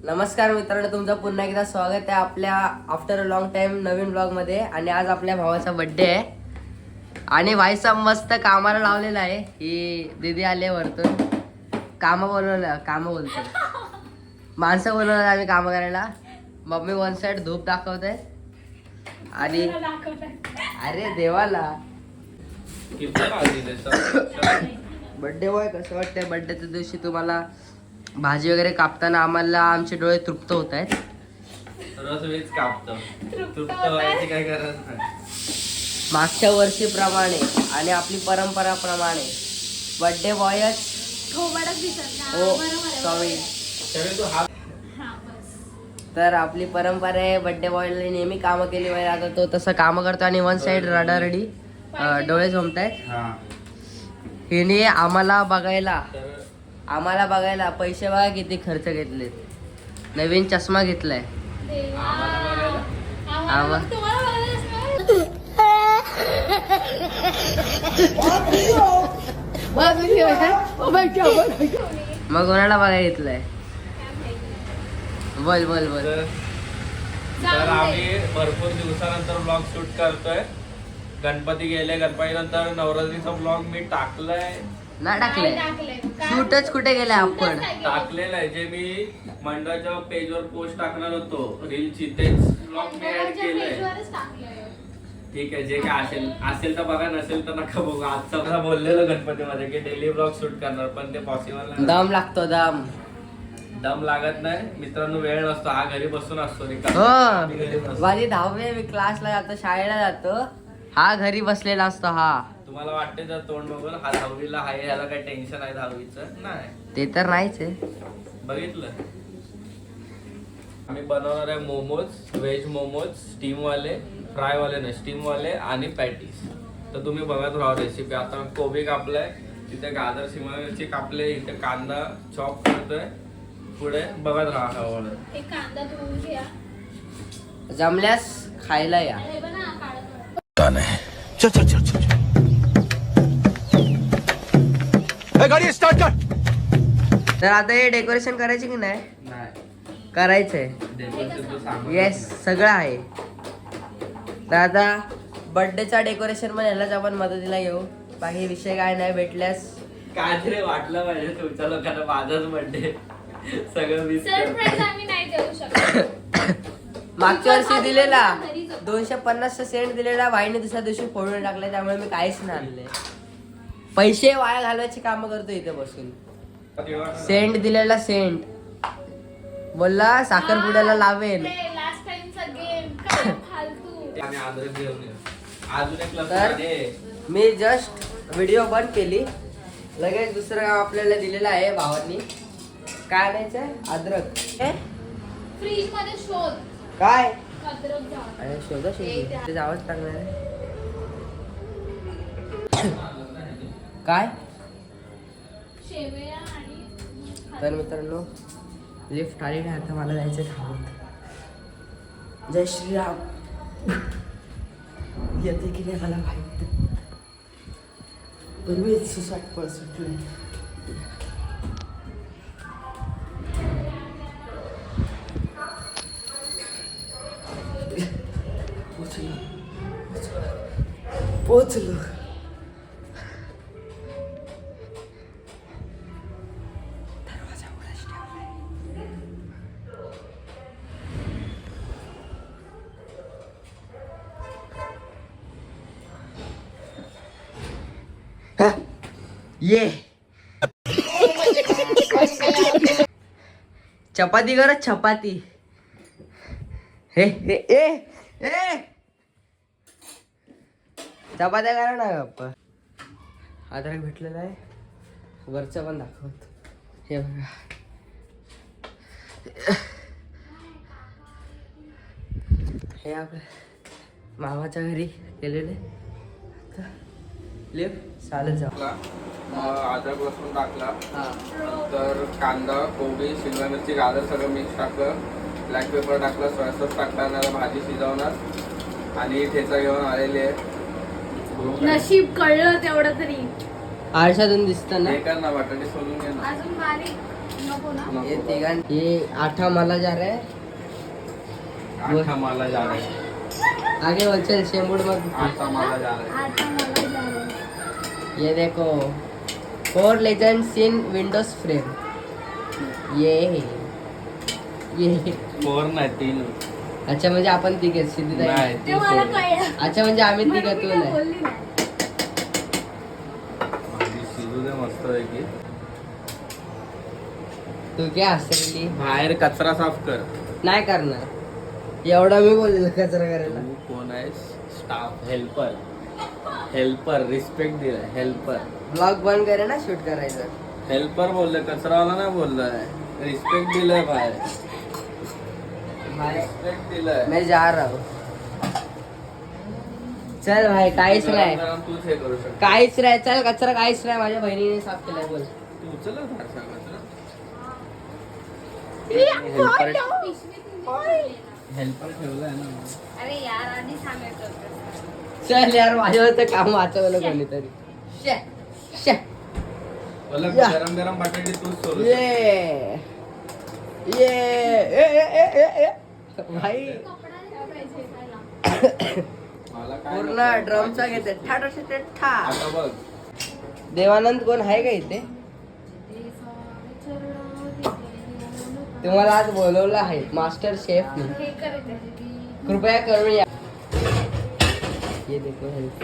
नमस्कार मित्रांनो, तुमचं पुन्हा एकदा स्वागत आहे आपल्या after a long time Naveen blog मध्ये. आणि आज आपल्या भावाचा बर्थडे आहे आणि भाईचा मस्त कामाला लावलेला आहे. ही दीदी आले वरतून काम बोलतो माणसं बोलवलं आम्ही काम करायला. मम्मी वन साइड धूप दाखवते आणि अरे देवाला बर्थडे बॉय कसं वाटतंय बर्थडेच्या दिवशी तुम्हाला? भाजी वगैरे कापताना आम्हाला आमचे डोळे तृप्त होत आहेत. रोज कापतो तृप्त व्हायची काय गरज नाही. मागच्या वर्षीप्रमाणे आणि आपली परंपराप्रमाणे बर्थडे बॉयच हो सॉरी. तर आपली परंपरा आहे बर्थडे बॉयला नेहमी कामं केली पाहिजे. आता तो तसं कामं करतो आणि वन साइड रडारडी डोळे झोमतायत. हिने आम्हाला बघायला पैसे बघा किती खर्च घेतलेत. नवीन चष्मा घेतलाय. मग कोणाला बघायला घेतलंय? बोल बोल बोल. तर आम्ही भरपूर दिवसानंतर ब्लॉग शूट करतोय. गणपती गेले, गणपती नंतर नवरात्रीचा ब्लॉग मी टाकलाय ना टाकलंय. शूटच कुठे गेलाय आपण? टाकलेलं आहे जे मी मंडळाच्या पेजवर पोस्ट टाकणार होतो रीलची, तेच ब्लॉग मी ऍड केलंय. ठीक आहे, जे काय असेल तर बघा, नसेल तर नका बघू. आजचा मला बोललेलं गणपतीमध्ये की डेली ब्लॉग शूट करणार, पण ते पॉसिबल नाही. दम लागतो दम लागत नाही मित्रांनो, वेळ नसतो. हा घरी बसून असतो हो. माझी 10वी मी क्लासला जातो, शाळेला जातो. हा घरी बसलेला असतो. हा तुम्हाला वाटते जर तोंड बघून हा 10वीला आहे, याला काही टेन्शन आहे 10वीचं नाही? ते तर नाहीच आहे. बघितलं. आम्ही बनवणार आहे मोमोज, व्हेज मोमोज, स्टीमवाले, फ्रायवाले नाही, स्टीमवाले आणि पॅटीस. तर तुम्ही बघत राहा रेसिपी. आता कोबी कापलाय, तिथे गाजर, शिमला मिरची कापले, इथे कांदा चॉप करतोय. पुढे बघत राहा. जमल्यास खायला या. चल चल चल चल गाडी स्टार्ट कर. तर आता हे डेकोरेशन करायचे की नाही? करायचंय. येस, सगळं आहे. तर आता बर्थडेचा डेकोरेशन पण ह्यालाच आपण मदतीला घेऊ. बाकी विषय काय नाही. भेटल्यास काय तरी वाटलं पाहिजे तुमच्या लोकांना माझाच बर्थडे सगळं सरप्राईज आम्ही नाही देऊ शकत. मागच्या वर्षी दिलेला 250 सेंट दिलेला भाईने दुसऱ्या दिवशी फोडून टाकले. त्यामुळे मी काहीच नाही आणले. पैसे वाया घालवायची कामं करतो इथे बसून. सेंट दिलेला सेंट बोलला साखरपुड्याला लावेल. लास्ट टाइमचा गेम काय फालतू. आणि अद्रक घेऊन ये. अजून एक लफडा तर आहे. मी जस्ट व्हिडिओ बंद केली, लगेच दुसरं काम आपल्याला दिलेलं आहे भावांनी. काय आणायचंय? अद्रक. फ्रीज मध्ये शोध काय अद्रक झाड. अरे शोधा शोध, ते जावंच लागणार आहे. काय शेवया आणि तर मित्रांनो लिफ्ट आली नाही, आता मला जायचं थांबत. जय श्रीराम. येते की नाही मला माहिती, पण मी सुसाट पळ सुटले. पोचलो. दरवाजा उघडाच ठेवलाय. ये चपाती कर, चपाती. हे हे ए ए चपात्या करा ना गप्पा. अद्रक भेटलेला आहे. वरचं पण दाखवत. हे बघा, हे आपल्या मामाच्या घरी केलेले. लिफ्ट चालत जाऊ. अद्रक लसूण टाकला, हा तर कांदा, कोबी, शिमला मिरची, गाजर सगळं मिक्स टाकलं. ब्लॅक पेपर टाकलं, सोया सॉस टाकला. भाजी शिजवणार आणि ठेचा घेऊन आलेली आहे. नशीब कळलं तेवढं तरी. आरशातून दिसत ना हे कर ना बटाटे सोलून घे ना. अजून बारीक नको ना. नको. ये तिघां ये आठा मला जा रहा है आटा मला जा रहा है. आगे बोल चल शेंबूड मग आटा मला जा रहा है. आता मला जाऊ. ये देखो 4 legends in Windows frame ये 4 नाही 3. अच्छा म्हणजे आपण तिघे सिद्धी नाही ते तू मला सोड. कळलं. अच्छा म्हणजे आम्ही तिघ म्हणून मी तू काय नाही बोलली नाही. भाजी शिजू दे मस्त आहे की. तू काय हसली बाहेर कचरा साफ कर. नाही करणार एवढा मी बोललेलो कचरा करायला तू कोण आहे? Staff helper. हेल्पर रिस्पेक्ट दिलाय. हेल्पर ब्लॉग बंद करे ना शूट करायचं हेल्पर बोलले, कचरावाला नाही बोललाय. रिस्पेक्ट दिलाय बाहेर. भाई रिस्पेक्ट दिलाय. मैं जा रहा हूँ चल भाई काहीच नाही गरम तूच हे करू शकतो. काहीच नाही चल कचरा काहीच नाही माझ्या बहिणीने साफ केलाय बोल तू उचल ना फारसा कचरा. पिशवीत नाही. हेल्पर ठेवलाय ना. अरे यार आधी सांगायचं. चल यार माझ्यावर तर काम वाचवलं कोणीतरी शे शे बोला या. गरम गरम बटाटे तूच सोलू शकतो. ये ए भाई कपडा नाही पाहिजे खायला. मला काय पूर्ण नको. ड्रमचा घेते ठा ठा ठा ठा आता बघ देवानंद कोण आहे का इथे तुम्हाला आज बोलवलं आहे मास्टर शेफ ने हे करायचं. कृपया करून या ये देखो हेल्प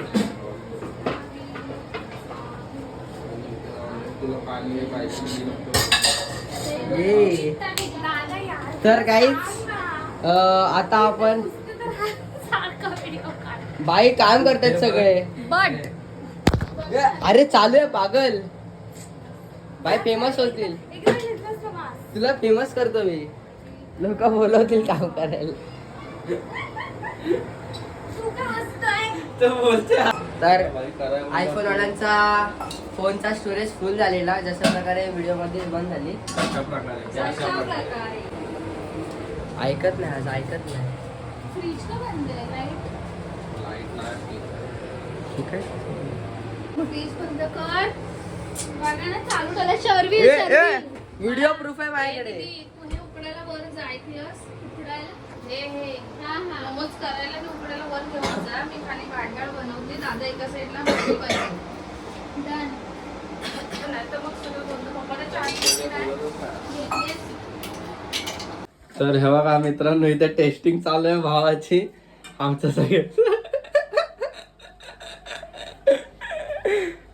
तुला पाणी पाहिजे नको. ये दादा यार. तर काहीच आता आपण सारखा व्हिडिओ काढ. बाई काम करतात सगळे बट अरे चालू आहे पागल बाई फेमस होतील एकदा घेतलंस का मास? तुला फेमस करतो मी लोक बोलवतील काम करायला तू का हसतोय? तर बाई करायला आयफोन वाल्यांचा फोनचा स्टोरेज फुल झालेला जशा प्रकारे व्हिडिओ मध्ये बंद झाली अशा प्रकारे ते अशा अशा प्रकारे. प्रकारे. ऐकत नाही आज ऐकत नाही फ्रीज का बंद आहे? लाईट. लाईट नाही. ठीक आहे फ्रीज बंद कर. बघा ना चालू झालं. शर्वी शर्वी. व्हिडिओ प्रूफ आहे माझ्याकडे तू हे उकडायला वर जायचंस. उकडायला हे हा हा मोमोज करायला मी उकडायला वर घेऊन जा. मी खाली गाडगाड बनवते. दादा एका साईडला भाजी पाहिजे. डन. नाही तर मग सगळं बंद. पप्पाला चहा घेतलीस? तर हे बघा मित्रांनो इथे टेस्टिंग चालू आहे भावाची आमचं सगळं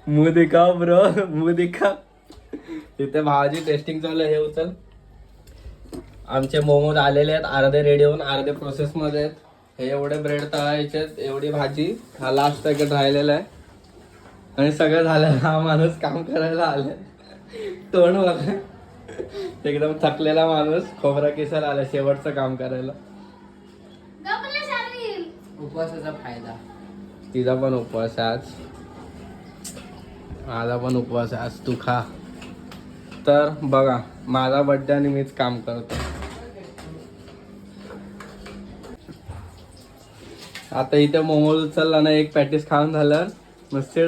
मुंह दिखाओ ब्रो मुंह दिखा. इथे भावाची टेस्टिंग चालू आहे. हे उचल. आमचे मोमोज आलेले आहेत अर्धे रेडी होऊन अर्धे प्रोसेस मध्ये आहेत. हे एवढे ब्रेड तळायचे एवढी भाजी हा लास्ट पॅकेट राहिलेला आहे आणि सगळं झालं. हा माणूस काम करायला आलाय तोंड बघा एकदम थकलेला माणूस खोबरा केसाला आला शेवटचं काम करायला. गपला शर्वी. उपवासाचा फायदा तिचा पण उपवास आहे आज. माझा पण उपवास आहे आज. तू खा. तर बघा माझा बर्थडे आणि मीच काम करतो. आता इथे मोमोज उचलला ना एक पॅटीस खाऊन झालं मस्त.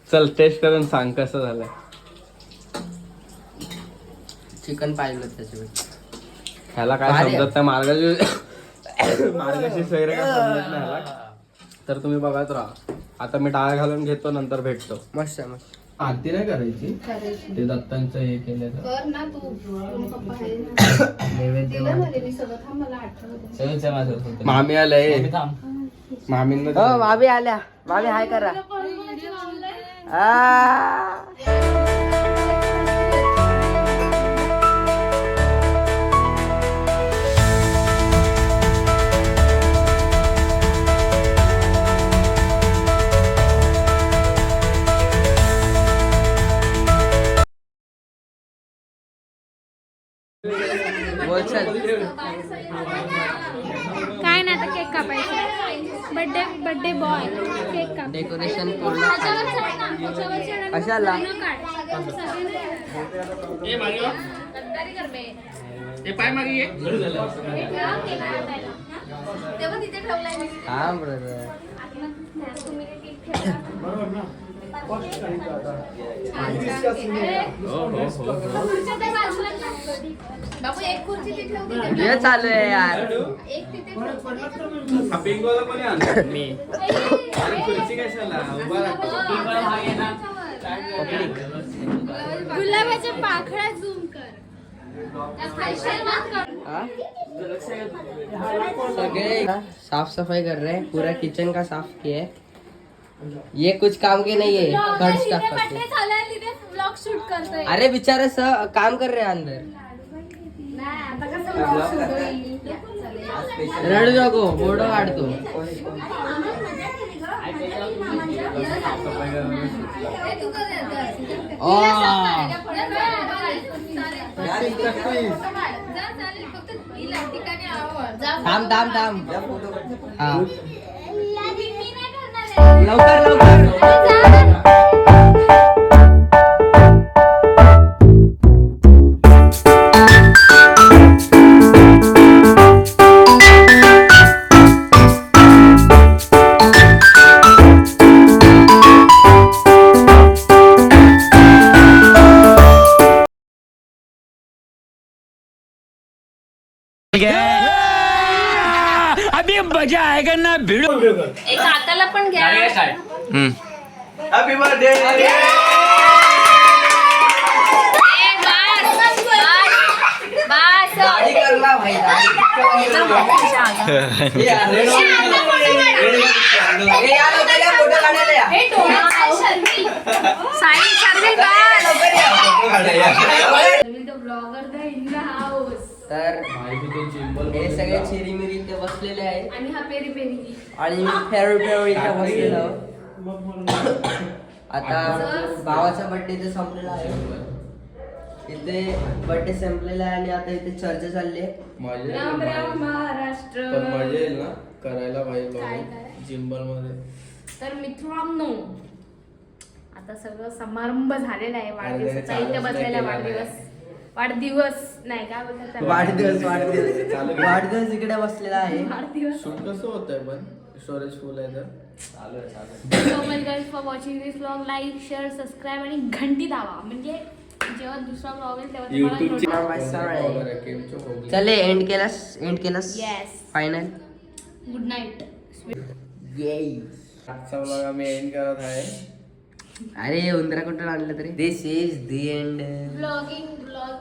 चल टेस्ट करून सांग कसं झालंय. चिकन पाहिलं होतं त्याच्यामध्ये ह्याला काय भारी आहे. समजत नाही मार्गाशी वगैरे काय समजत नाही ह्याला. तर तुम्ही बघत राहा. आता मी डाळ घालून घेतो नंतर भेटतो. मस्त आहे, मस्त आरती नाही करायची ते दत्तांचं हे केलं तर. कर ना तू. तुला पप्पा आहे ना. नैवेद्य दिलं ना रे मी सगळं. थांब मला आठवलं. मामी आलंय. मामींना हो भाभी आल्या भाभी हाय करा बोल चल काय नाही आता केक कापायचा. बर्थडे बॉय केक काप. डेकोरेशन पूर्ण ह्याच्यावर चढ ना, ह्याच्यावर चढ आणि कशाला? पूर्ण काढ. सगळे गद्दारी कर बे. हे ठेवा केक कापायला. तेव्हा तिथे ठेवलाय मी. हा ब्रदर आतमध्ये तुम्ही केक ठेवला. बाबू एक खुर्ची तिथे होती हे चालू आहे यार. एक तिथे ठेव. हा पिंगवाला कोणी आणला? अरे खुर्ची कशाला उभा राहा. गुलाबाच्या पाकळ्या झूम कर त्या खालच्या मात कर. हाँ? सगळे साफ सफाई कर रहे हैं, पूरा किचन का साफ किया है. ये कुछ काम के नहीं है, थर्ड स्टाफ करते हैं. तिथे व्लॉग शूट करतोय. अरे बेचारे काम कर रहे हैं अंदर. नाही आता कसं व्लॉग शूट होईल. रडू नको, फोटो काढतो. हे तू कर आता. आ. थांब थांब थांब. हा. लवकर लवकर. अभी मजा आएगा ना भिड़ो. एक काकाला पण घ्या. Happy birthday. गाडी कर ना भाई, गाडी. हे यार, हे या लवकर या, फोटो काढायला या. हे डोळ्यात Sai Sharmil. Sai Sharmil blogger the in the house. तर हे सगळे चिरीमिरी इथे बसलेले आहेत आणि हा पेरी पेरी. आणि मी फेरो इथे बसलेलो आहोत. आता भावाचा बर्थडे इथे संपलेला आहे. इथे बर्थडे संपलेला आहे आणि आता इथे चर्चा चालली आहे. राम राम महाराष्ट्र. पण मजा येईल ना करायला पाहिजे काय? जिंबल मध्ये. तर मित्रांनो आता सगळं समारंभ झालेला आहे वाढदिवसाचा. इथे बसलेला वाढदिवस नाही काय बोलतात त्याला? वाढदिवस इकडे बसलेला आहे. वाढदिवस. शूट कसं होतंय पण स्टोरेज फुल आहे तर चालू आहे. So much guys for watching this vlog. Like share subscribe आणि घंटी दाबा म्हणजे जेव्हा दुसरा व्लॉग येईल तेव्हा तुम्हाला युट्यूबची notification. चले एंड केलंस Yes. फायनल. Good night. आजचा व्लॉग आम्ही एंड करत आहे. अरे उंदरा कुठून आणलं तरी. This is the end. Blogging blog